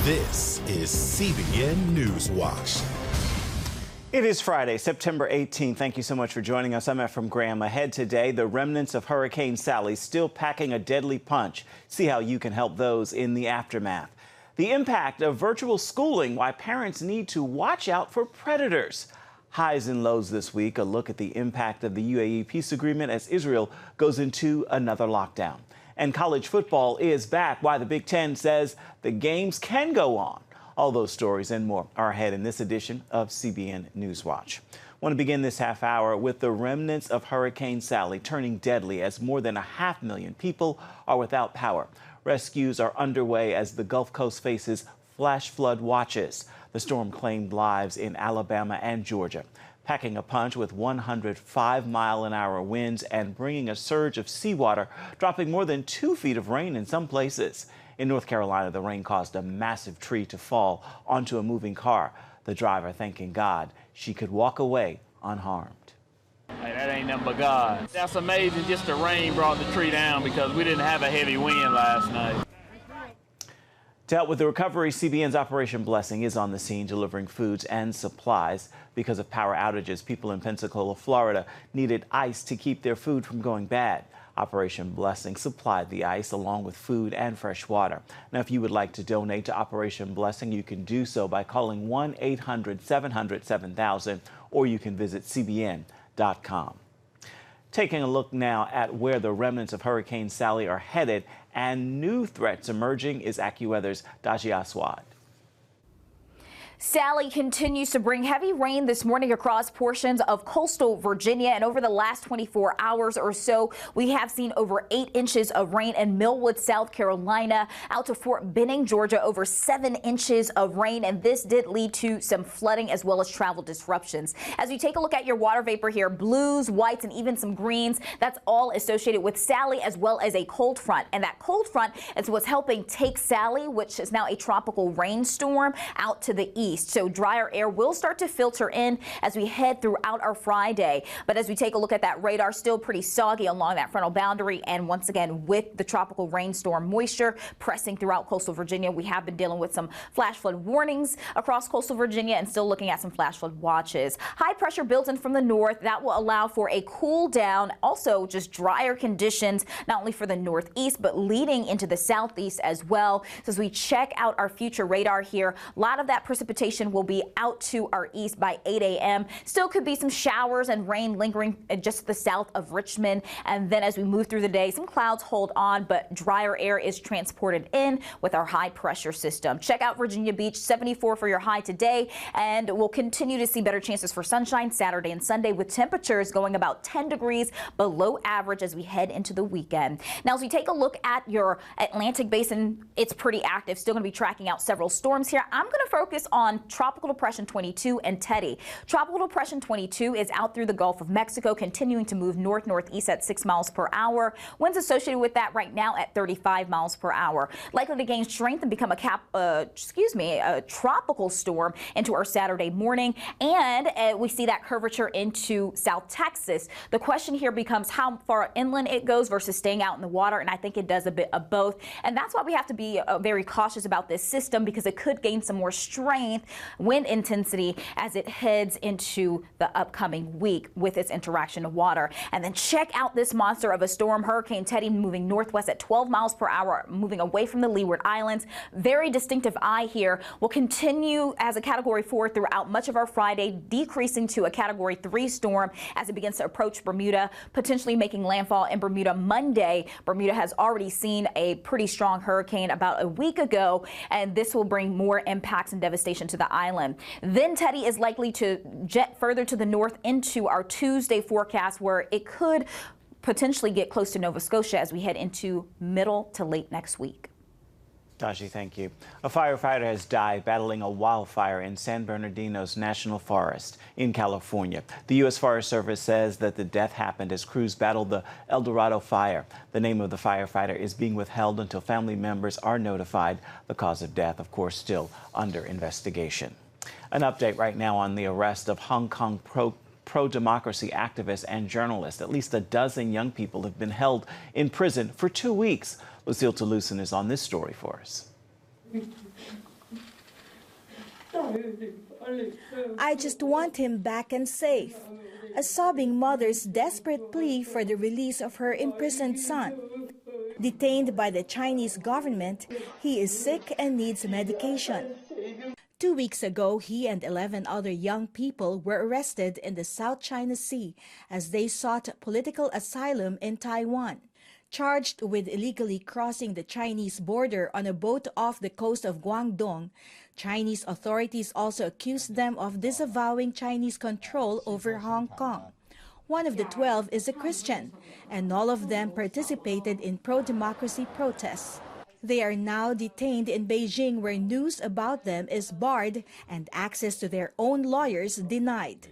This is CBN Newswatch. It is Friday, September 18th. Thank you so much for joining us. I'm Efrem Graham. Ahead today, the remnants of Hurricane Sally still packing a deadly punch. See how you can help those in the aftermath. The impact of virtual schooling, why parents need to watch out for predators. Highs and lows this week, a look at the impact of the UAE peace agreement as Israel goes into another lockdown. And college football is back, why the Big Ten says the games can go on. All those stories and more are ahead in this edition of CBN Newswatch. I want to begin this half hour with the remnants of Hurricane Sally turning deadly as more than 500,000 people are without power. Rescues are underway as the Gulf Coast faces flash flood watches. The storm claimed lives in Alabama and Georgia, packing a punch with 105-mile-an-hour winds and bringing a surge of seawater, dropping more than 2 feet of rain in some places. In North Carolina, the rain caused a massive tree to fall onto a moving car. The driver thanking God she could walk away unharmed. Hey, that ain't nothing but God. That's amazing, just the rain brought the tree down because we didn't have a heavy wind last night. To help with the recovery, CBN's Operation Blessing is on the scene delivering foods and supplies. Because of power outages, people in Pensacola, Florida needed ice to keep their food from going bad. Operation Blessing supplied the ice along with food and fresh water. Now, if you would like to donate to Operation Blessing, you can do so by calling 1-800-700-7000 or you can visit cbn.com. Taking a look now at where the remnants of Hurricane Sally are headed and new threats emerging is AccuWeather's Daji Aswad. Sally continues to bring heavy rain this morning across portions of coastal Virginia, and over the last 24 hours or so, we have seen over 8 inches of rain in Millwood, South Carolina, out to Fort Benning, Georgia, over 7 inches of rain, and this did lead to some flooding as well as travel disruptions. As we take a look at your water vapor here, blues, whites, and even some greens, that's all associated with Sally as well as a cold front, and that cold front is what's helping take Sally, which is now a tropical rainstorm, out to the east. So drier air will start to filter in as we head throughout our Friday. But as we take a look at that radar, still pretty soggy along that frontal boundary. And once again, with the tropical rainstorm moisture pressing throughout coastal Virginia, we have been dealing with some flash flood warnings across coastal Virginia and still looking at some flash flood watches. High pressure builds in from the north. That will allow for a cool down. Also just drier conditions, not only for the northeast, but leading into the southeast as well. So as we check out our future radar here, a lot of that precipitation will be out to our east by 8 a.m. Still could be some showers and rain lingering just to the south of Richmond. And then as we move through the day, some clouds hold on, but drier air is transported in with our high pressure system. Check out Virginia Beach, 74 for your high today. And we'll continue to see better chances for sunshine Saturday and Sunday with temperatures going about 10 degrees below average as we head into the weekend. Now, as we take a look at your Atlantic basin, it's pretty active. Still going to be tracking out several storms here. I'm going to focus on Tropical Depression 22 and Teddy. Tropical Depression 22 is out through the Gulf of Mexico, continuing to move north-northeast at 6 miles per hour. Winds associated with that right now at 35 miles per hour. Likely to gain strength and become a tropical storm into our Saturday morning. And we see that curvature into South Texas. The question here becomes how far inland it goes versus staying out in the water. And I think it does a bit of both. And that's why we have to be very cautious about this system, because it could gain some more strength, wind intensity as it heads into the upcoming week with its interaction of water. And then check out this monster of a storm, Hurricane Teddy, moving northwest at 12 miles per hour, moving away from the Leeward Islands. Very distinctive eye here. Will continue as a Category 4 throughout much of our Friday, decreasing to a Category 3 storm as it begins to approach Bermuda, potentially making landfall in Bermuda Monday. Bermuda has already seen a pretty strong hurricane about a week ago, and this will bring more impacts and devastation to the island. Then Teddy is likely to jet further to the north into our Tuesday forecast, where it could potentially get close to Nova Scotia as we head into middle to late next week. Daji, thank you. A firefighter has died battling a wildfire in San Bernardino's National Forest in California. The U.S. Forest Service says that the death happened as crews battled the El Dorado fire. The name of the firefighter is being withheld until family members are notified. The cause of death, of course, still under investigation. An update right now on the arrest of Hong Kong pro-democracy activists and journalists. At least a dozen young people have been held in prison for 2 weeks. Lucille Toulousan is on this story for us. I just want him back and safe. A sobbing mother's desperate plea for the release of her imprisoned son. Detained by the Chinese government, he is sick and needs medication. 2 weeks ago, he and 11 other young people were arrested in the South China Sea as they sought political asylum in Taiwan. Charged with illegally crossing the Chinese border on a boat off the coast of Guangdong, Chinese authorities also accused them of disavowing Chinese control over Hong Kong. One of the 12 is a Christian, and all of them participated in pro-democracy protests. They are now detained in Beijing, where news about them is barred and access to their own lawyers denied.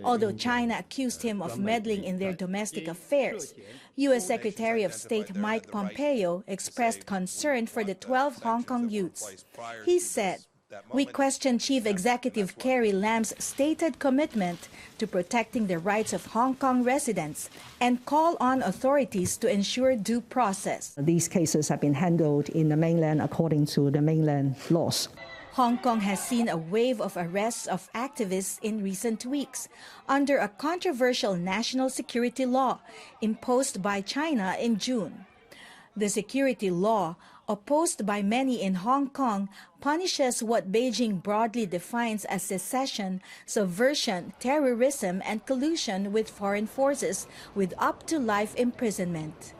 Although China accused him of meddling in their domestic affairs, U.S. Secretary of State Mike Pompeo expressed concern for the 12 Hong Kong youths. He said, "We question Chief Executive Carrie Lam's stated commitment to protecting the rights of Hong Kong residents and call on authorities to ensure due process." These cases have been handled in the mainland according to the mainland laws. Hong Kong has seen a wave of arrests of activists in recent weeks under a controversial national security law imposed by China in June. The security law, opposed by many in Hong Kong, punishes what Beijing broadly defines as secession, subversion, terrorism, and collusion with foreign forces with up to life imprisonment.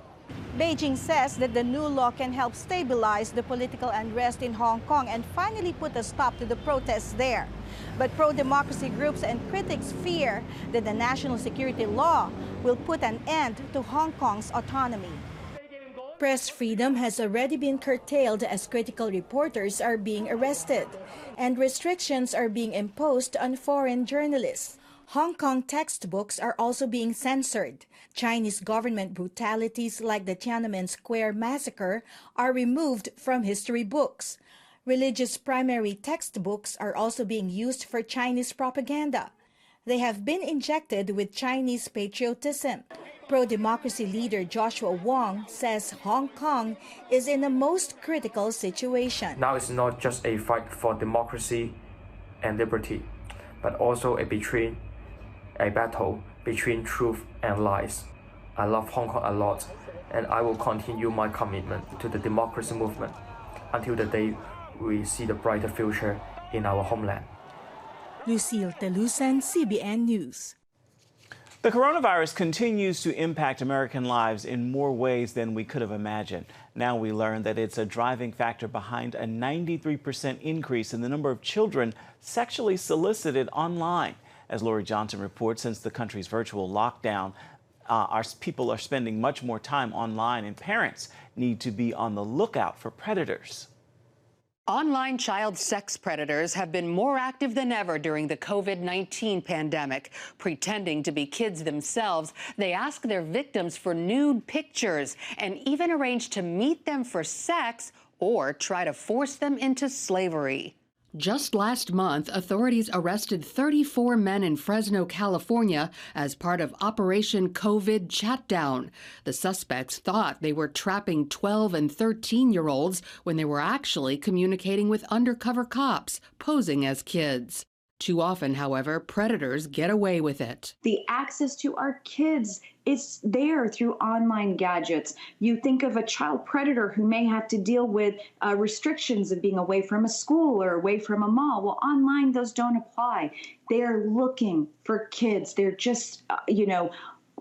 Beijing says that the new law can help stabilize the political unrest in Hong Kong and finally put a stop to the protests there. But pro-democracy groups and critics fear that the national security law will put an end to Hong Kong's autonomy. Press freedom has already been curtailed as critical reporters are being arrested, and restrictions are being imposed on foreign journalists. Hong Kong textbooks are also being censored. Chinese government brutalities like the Tiananmen Square massacre are removed from history books. Religious primary textbooks are also being used for Chinese propaganda. They have been injected with Chinese patriotism. Pro-democracy leader Joshua Wong says Hong Kong is in the most critical situation. Now it's not just a fight for democracy and liberty, but also a battle between truth and lies. I love Hong Kong a lot, and I will continue my commitment to the democracy movement until the day we see the brighter future in our homeland. Lucille Telusan, CBN News. The coronavirus continues to impact American lives in more ways than we could have imagined. Now we learn that it's a driving factor behind a 93% increase in the number of children sexually solicited online. As Lori Johnson reports, since the country's virtual lockdown, our people are spending much more time online, and parents need to be on the lookout for predators. Online child sex predators have been more active than ever during the COVID-19 pandemic. Pretending to be kids themselves, they ask their victims for nude pictures and even arrange to meet them for sex or try to force them into slavery. Just last month, authorities arrested 34 men in Fresno, California, as part of Operation COVID Chatdown. The suspects thought they were trapping 12 and 13-year-olds when they were actually communicating with undercover cops, posing as kids. Too often, however, predators get away with it. The access to our kids is there through online gadgets. You think of a child predator who may have to deal with restrictions of being away from a school or away from a mall. Well, online, those don't apply. They're looking for kids. They're just,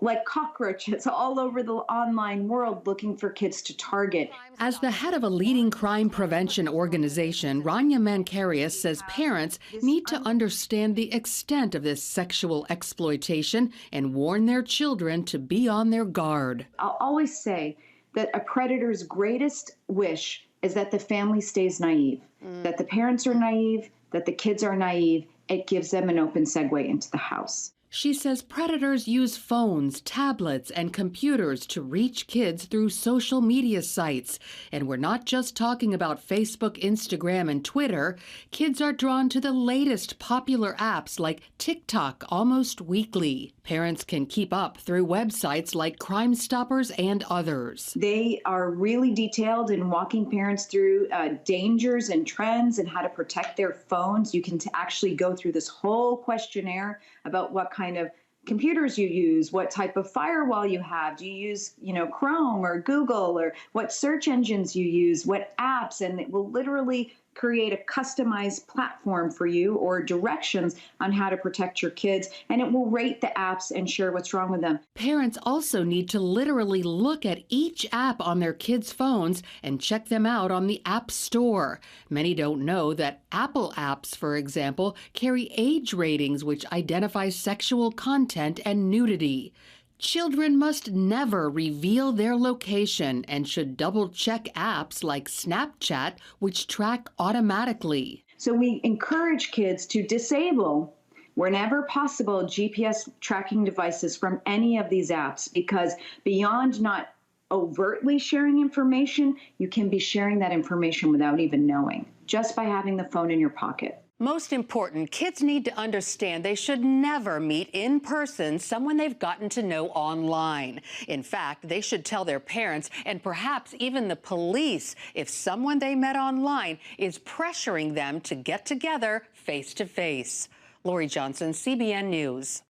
like cockroaches all over the online world looking for kids to target. As the head of a leading crime prevention organization, Rania Mankarius says parents need to understand the extent of this sexual exploitation and warn their children to be on their guard. I'll always say that a predator's greatest wish is that the family stays naive, that the parents are naive, that the kids are naive. It gives them an open segue into the house. She says predators use phones, tablets, and computers to reach kids through social media sites. And we're not just talking about Facebook, Instagram, and Twitter. Kids are drawn to the latest popular apps like TikTok almost weekly. Parents can keep up through websites like Crime Stoppers and others. They are really detailed in walking parents through dangers and trends and how to protect their phones. You can actually go through this whole questionnaire about what kind of computers you use, what type of firewall you have. Do you use, Chrome or Google, or what search engines you use, what apps, and it will literally create a customized platform for you or directions on how to protect your kids, and it will rate the apps and share what's wrong with them. Parents also need to literally look at each app on their kids' phones and check them out on the App Store. Many don't know that Apple apps, for example, carry age ratings which identify sexual content and nudity. Children must never reveal their location and should double-check apps like Snapchat, which track automatically. So we encourage kids to disable, whenever possible, GPS tracking devices from any of these apps, because beyond not overtly sharing information, you can be sharing that information without even knowing, just by having the phone in your pocket. Most important, kids need to understand they should never meet in person someone they've gotten to know online. In fact, they should tell their parents and perhaps even the police if someone they met online is pressuring them to get together face to face. Lori Johnson, CBN News.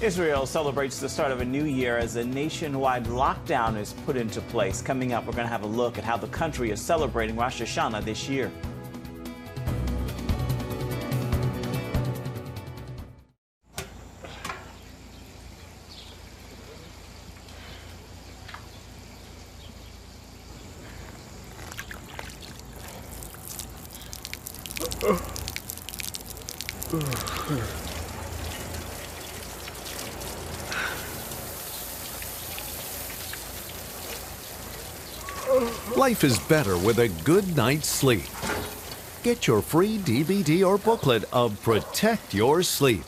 Israel celebrates the start of a new year as a nationwide lockdown is put into place. Coming up, we're going to have a look at how the country is celebrating Rosh Hashanah this year. Life is better with a good night's sleep. Get your free DVD or booklet of Protect Your Sleep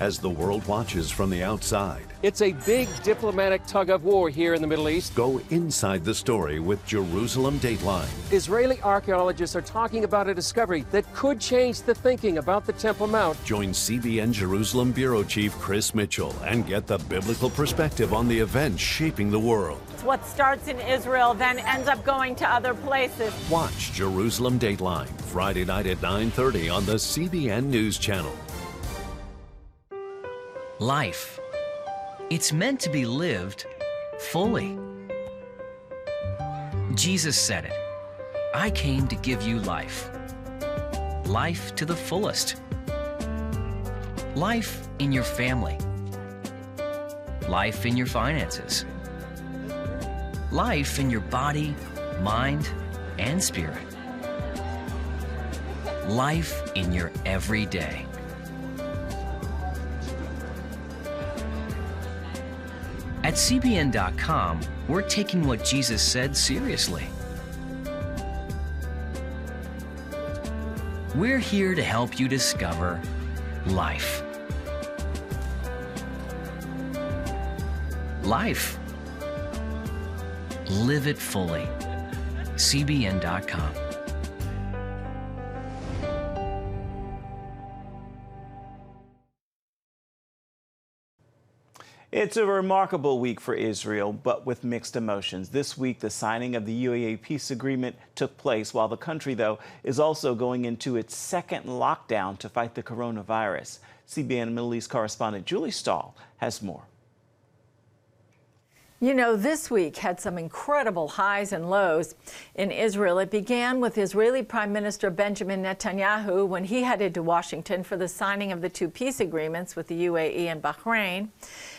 as the world watches from the outside. It's a big diplomatic tug of war here in the Middle East. Go inside the story with Jerusalem Dateline. Israeli archaeologists are talking about a discovery that could change the thinking about the Temple Mount. Join CBN Jerusalem Bureau Chief Chris Mitchell and get the biblical perspective on the events shaping the world. What starts in Israel then ends up going to other places. Watch Jerusalem Dateline Friday night at 9:30 on the CBN News Channel. Life. It's meant to be lived fully. Jesus said it. I came to give you life. Life to the fullest. Life in your family. Life in your finances. Life in your body, mind, and spirit. Life in your everyday. At CBN.com, we're taking what Jesus said seriously. We're here to help you discover life. Life. Live it fully. CBN.com. It's a remarkable week for Israel, but with mixed emotions. This week, the signing of the UAE peace agreement took place, while the country, though, is also going into its second lockdown to fight the coronavirus. CBN Middle East correspondent Julie Stahl has more. You know, this week had some incredible highs and lows in Israel. It began with Israeli Prime Minister Benjamin Netanyahu when he headed to Washington for the signing of the two peace agreements with the UAE and Bahrain.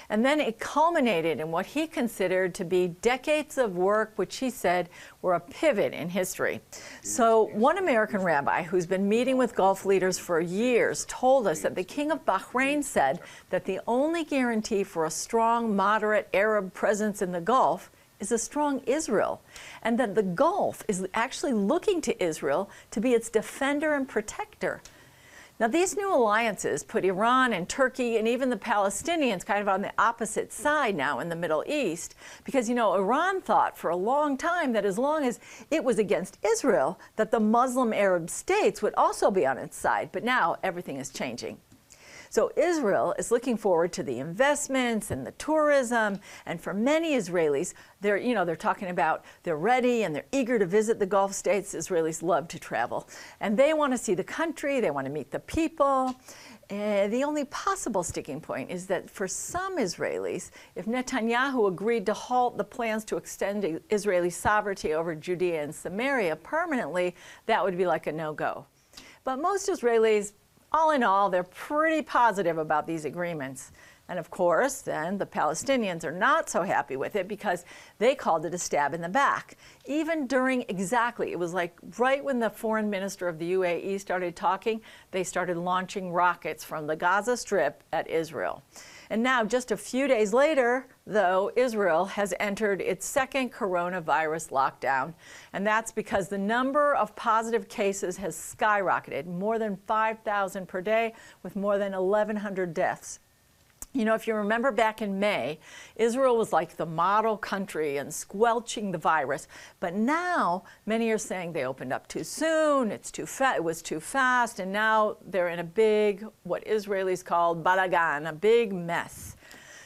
And then it culminated in what he considered to be decades of work, which he said were a pivot in history. So one American rabbi who's been meeting with Gulf leaders for years told us that the King of Bahrain said that the only guarantee for a strong, moderate Arab presence in the Gulf is a strong Israel, and that the Gulf is actually looking to Israel to be its defender and protector. Now, these new alliances put Iran and Turkey and even the Palestinians kind of on the opposite side now in the Middle East, because, you know, Iran thought for a long time that as long as it was against Israel, that the Muslim Arab states would also be on its side. But now everything is changing. So Israel is looking forward to the investments and the tourism, and for many Israelis, they're talking about they're ready and they're eager to visit the Gulf states. Israelis love to travel, and they want to see the country, they want to meet the people. The only possible sticking point is that for some Israelis, if Netanyahu agreed to halt the plans to extend Israeli sovereignty over Judea and Samaria permanently, that would be like a no-go. But most Israelis, all in all, they're pretty positive about these agreements. And of course, then the Palestinians are not so happy with it because they called it a stab in the back. Even during it was like right when the foreign minister of the UAE started talking, they started launching rockets from the Gaza Strip at Israel. And now, just a few days later, though, Israel has entered its second coronavirus lockdown. And that's because the number of positive cases has skyrocketed, more than 5,000 per day, with more than 1,100 deaths. You know, if you remember back in May, Israel was like the model country and squelching the virus. But now, many are saying they opened up too soon, it was too fast, and now they're in a big, what Israelis call balagan, a big mess.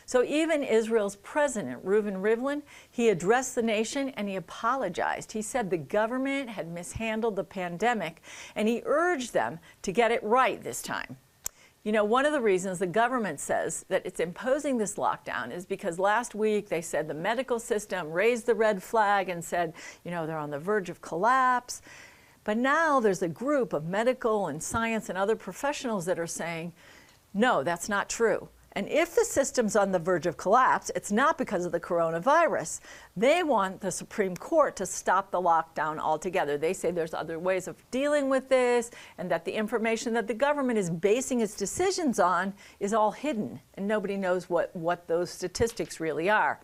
So even Israel's president, Reuven Rivlin, he addressed the nation and he apologized. He said the government had mishandled the pandemic, and he urged them to get it right this time. You know, one of the reasons the government says that it's imposing this lockdown is because last week they said the medical system raised the red flag and said, you know, they're on the verge of collapse. But now there's a group of medical and science and other professionals that are saying, no, that's not true. And if the system's on the verge of collapse, it's not because of the coronavirus. They want the Supreme Court to stop the lockdown altogether. They say there's other ways of dealing with this, and that the information that the government is basing its decisions on is all hidden, and nobody knows what those statistics really are.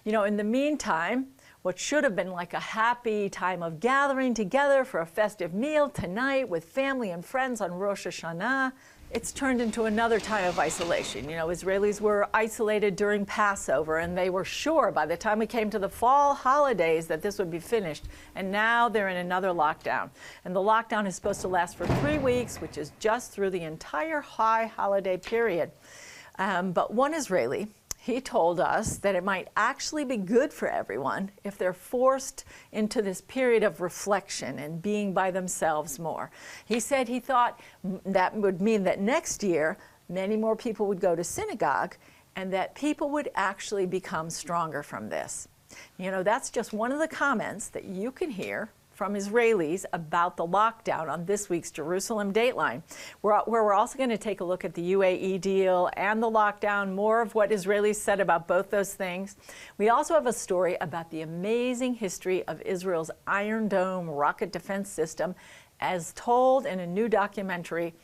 You know, in the meantime, what should have been like a happy time of gathering together for a festive meal tonight with family and friends on Rosh Hashanah, it's turned into another time of isolation. You know, Israelis were isolated during Passover, and they were sure by the time we came to the fall holidays that this would be finished. And now they're in another lockdown. And the lockdown is supposed to last for 3 weeks, which is just through the entire high holiday period. But one Israeli, he told us that it might actually be good for everyone if they're forced into this period of reflection and being by themselves more. He said he thought that would mean that next year many more people would go to synagogue and that people would actually become stronger from this. You know, that's just one of the comments that you can hear from Israelis about the lockdown on this week's Jerusalem Dateline, where we're also going to take a look at the UAE deal and the lockdown, more of what Israelis said about both those things. We also have a story about the amazing history of Israel's Iron Dome rocket defense system, as told in a new documentary.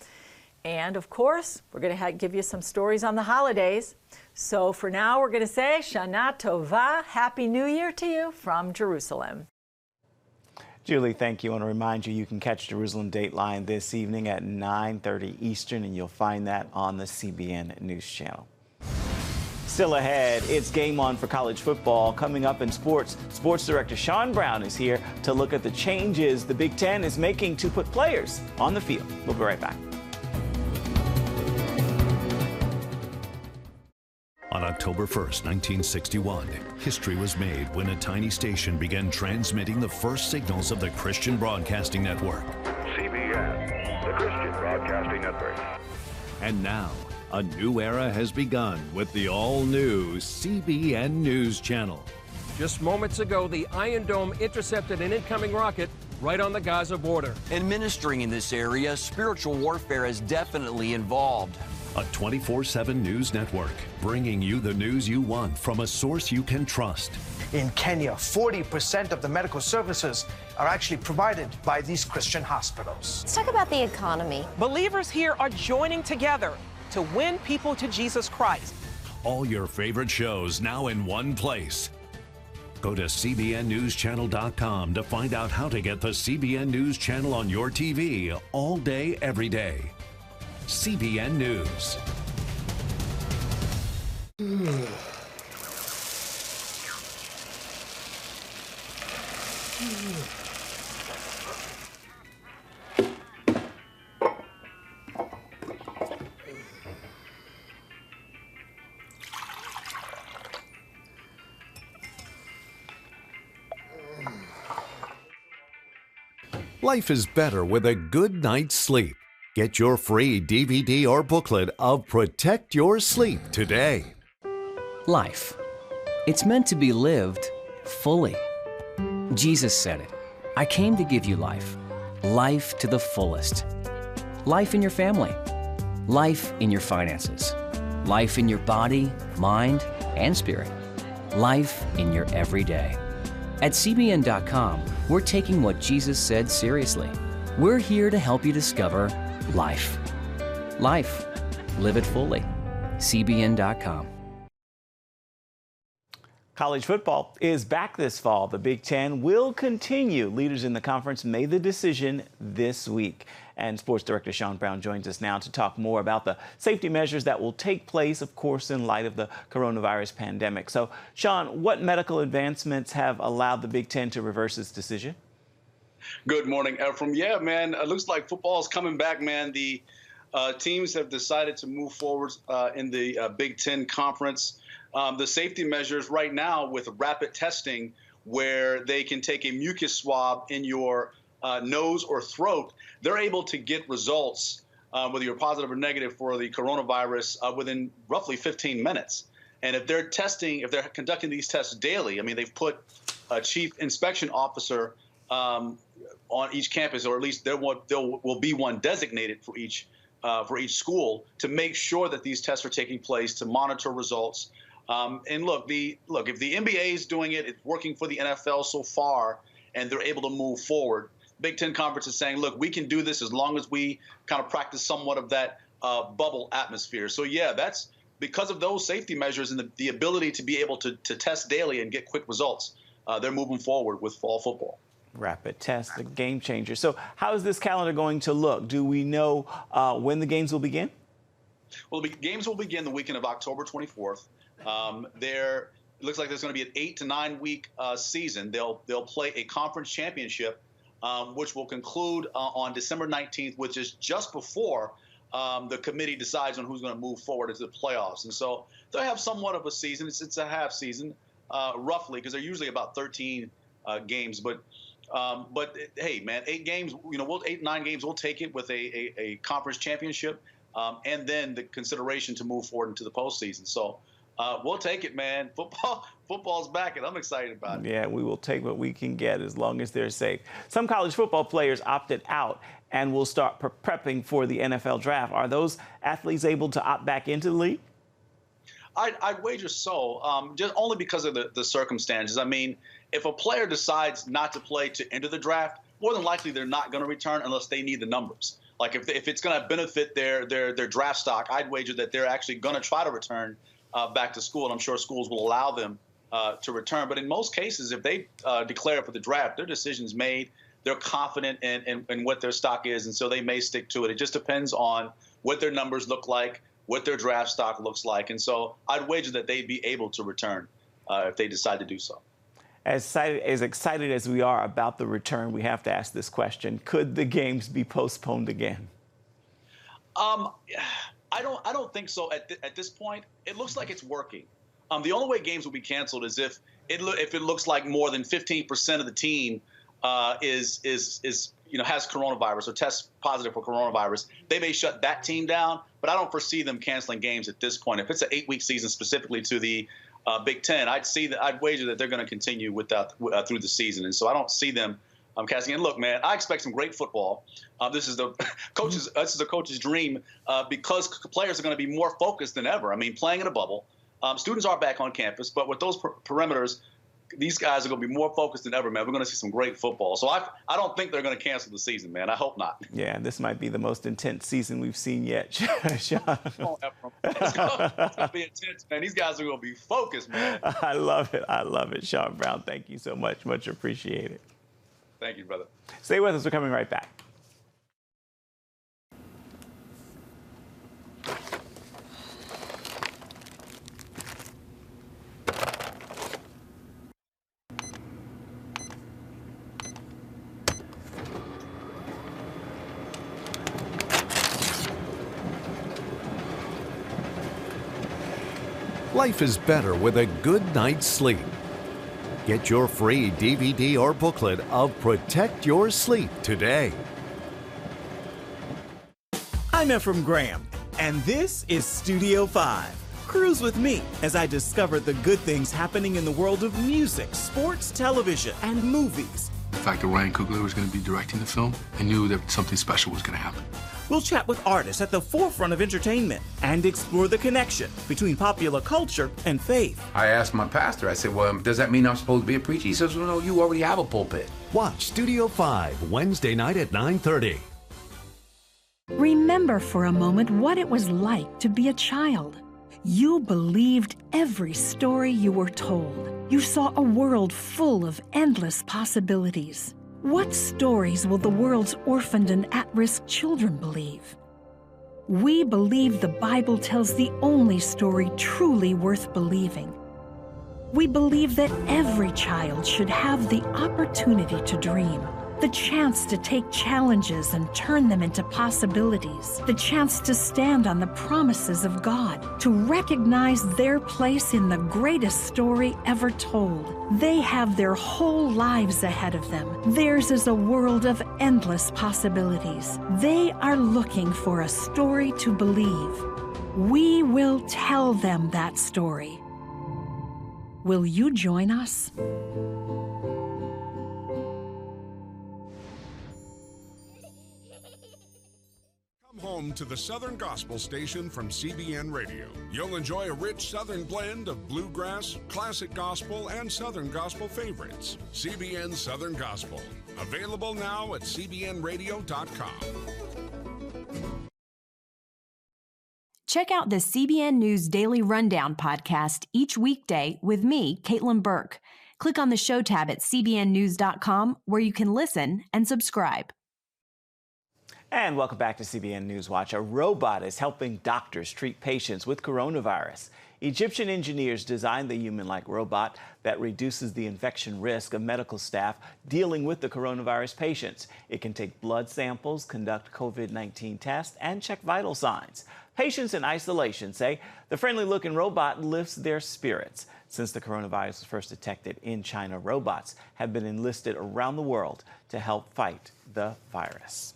And of course, we're going to give you some stories on the holidays. So for now, we're going to say Shana Tova, Happy New Year to you from Jerusalem. Julie, thank you. I want to remind you, you can catch Jerusalem Dateline this evening at 9:30 Eastern, and you'll find that on the CBN News Channel. Still ahead, it's game on for college football. Coming up in sports, Sports Director Sean Brown is here to look at the changes the Big Ten is making to put players on the field. We'll be right back. On October 1st, 1961, history was made when a tiny station began transmitting the first signals of the Christian Broadcasting Network. CBN, the Christian Broadcasting Network. And now, a new era has begun with the all-new CBN News Channel. Just moments ago, the Iron Dome intercepted an incoming rocket right on the Gaza border. Administering in this area, spiritual warfare is definitely involved. A 24/7 news network, bringing you the news you want from a source you can trust. In Kenya, 40% of the medical services are actually provided by these Christian hospitals. Let's talk about the economy. Believers here are joining together to win people to Jesus Christ. All your favorite shows now in one place. Go to CBNNewsChannel.com to find out how to get the CBN News Channel on your TV all day, every day. CBN News. Life is better with a good night's sleep. Get your free DVD or booklet of Protect Your Sleep today. Life. It's meant to be lived fully. Jesus said it. I came to give you life. Life to the fullest. Life in your family. Life in your finances. Life in your body, mind, and spirit. Life in your everyday. At CBN.com, we're taking what Jesus said seriously. We're here to help you discover life. Life. Live it fully. CBN.com. College football is back this fall. The Big Ten will continue. Leaders in the conference made the decision this week. And Sports Director Sean Brown joins us now to talk more about the safety measures that will take place, of course, in light of the coronavirus pandemic. So, Sean, what medical advancements have allowed the Big Ten to reverse its decision? Good morning, Ephraim. Yeah, man, it looks like football is coming back, man. The teams have decided to move forward in the Big Ten Conference. The safety measures right now with rapid testing, where they can take a mucus swab in your nose or throat, they're able to get results, whether you're positive or negative for the coronavirus, within roughly 15 minutes. And if they're conducting these tests daily, I mean, they've put a chief inspection officer on each campus, or at least there will be one designated for each school to make sure that these tests are taking place, to monitor results. And look, if the NBA is doing it, it's working for the NFL so far, and they're able to move forward. Big Ten Conference is saying, look, we can do this as long as we kind of practice somewhat of that bubble atmosphere. So, yeah, that's because of those safety measures and the ability to be able to test daily and get quick results. They're moving forward with fall football. Rapid test, the game changer. So how is this calendar going to look? Do we know when the games will begin? Well, the games will begin the weekend of October 24th. It looks like there's going to be an 8 to 9 week season. They'll play a conference championship, which will conclude on December 19th, which is just before the committee decides on who's going to move forward into the playoffs. And so they'll have somewhat of a season. It's a half season, roughly, because they're usually about 13 games. But hey, man, 8 games, 8, 9 games, we'll take it with a conference championship, and then the consideration to move forward into the postseason. So we'll take it, man. Football's back, and I'm excited about it. Yeah, we will take what we can get as long as they're safe. Some college football players opted out and will start prepping for the NFL draft. Are those athletes able to opt back into the league? I'd wager so, just only because of the circumstances. I mean, if a player decides not to play to enter the draft, more than likely they're not going to return unless they need the numbers. Like if it's going to benefit their draft stock, I'd wager that they're actually going to try to return back to school, and I'm sure schools will allow them to return. But in most cases, if they declare for the draft, their decision's made. They're confident in what their stock is, and so they may stick to it. It just depends on what their numbers look like, what their draft stock looks like. And so I'd wager that they'd be able to return if they decide to do so. As excited as we are about the return, we have to ask this question. Could the games be postponed again? I don't think so at this point. It looks like it's working. The only way games will be canceled is if it looks like more than 15% of the team has coronavirus or tests positive for coronavirus. They may shut that team down, but I don't foresee them canceling games at this point. If it's an 8-week season specifically to the Big Ten, I'd wager that they're going to continue with that through the season, and so I don't see them casting. And look, man, I expect some great football. This is the coach's dream because players are going to be more focused than ever. I mean, playing in a bubble, students are back on campus, but with those perimeters, these guys are going to be more focused than ever, man. We're going to see some great football. So I don't think they're going to cancel the season, man. I hope not. Yeah, this might be the most intense season we've seen yet, Sean. It's going to be intense, man. These guys are going to be focused, man. I love it. I love it. Sean Brown, thank you so much. Much appreciated. Thank you, brother. Stay with us. We're coming right back. Life is better with a good night's sleep. Get your free DVD or booklet of Protect Your Sleep today. I'm Efrem Graham, and this is Studio 5. Cruise with me as I discover the good things happening in the world of music, sports, television, and movies. The fact that Ryan Coogler was going to be directing the film, I knew that something special was going to happen. We'll chat with artists at the forefront of entertainment and explore the connection between popular culture and faith. I asked my pastor, I said, well, does that mean I'm supposed to be a preacher? He says, well, no, you already have a pulpit. Watch Studio 5 Wednesday night at 9:30. Remember for a moment what it was like to be a child. You believed every story you were told. You saw a world full of endless possibilities. What stories will the world's orphaned and at-risk children believe? We believe the Bible tells the only story truly worth believing. We believe that every child should have the opportunity to dream, the chance to take challenges and turn them into possibilities, the chance to stand on the promises of God, to recognize their place in the greatest story ever told. They have their whole lives ahead of them. Theirs is a world of endless possibilities. They are looking for a story to believe. We will tell them that story. Will you join us? Home to the Southern Gospel Station from CBN Radio. You'll enjoy a rich Southern blend of bluegrass, classic gospel, and Southern Gospel favorites. CBN Southern Gospel. Available now at cbnradio.com. Check out the CBN News Daily Rundown podcast each weekday with me, Caitlin Burke. Click on the show tab at cbnnews.com where you can listen and subscribe. And welcome back to CBN News Watch. A robot is helping doctors treat patients with coronavirus. Egyptian engineers designed the human-like robot that reduces the infection risk of medical staff dealing with the coronavirus patients. It can take blood samples, conduct COVID-19 tests, and check vital signs. Patients in isolation say the friendly-looking robot lifts their spirits. Since the coronavirus was first detected in China, robots have been enlisted around the world to help fight the virus.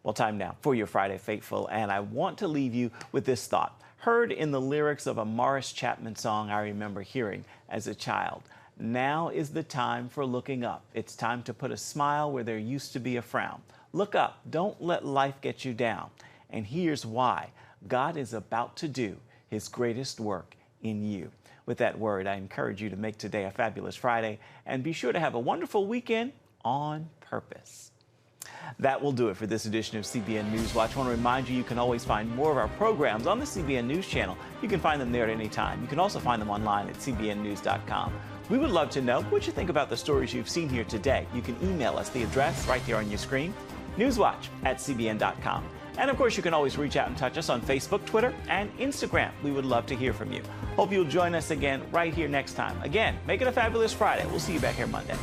Well, time now for your Friday Faithful, and I want to leave you with this thought. Heard in the lyrics of a Morris Chapman song I remember hearing as a child. Now is the time for looking up. It's time to put a smile where there used to be a frown. Look up. Don't let life get you down. And here's why. God is about to do His greatest work in you. With that word, I encourage you to make today a fabulous Friday and be sure to have a wonderful weekend on purpose. That will do it for this edition of CBN News Watch. I want to remind you can always find more of our programs on the CBN News channel. You can find them there at any time. You can also find them online at cbnnews.com. We would love to know what you think about the stories you've seen here today. You can email us, the address right there on your screen, newswatch@cbn.com. And of course, you can always reach out and touch us on Facebook, Twitter, and Instagram. We would love to hear from you. Hope you'll join us again right here next time. Again, make it a fabulous Friday. We'll see you back here Monday.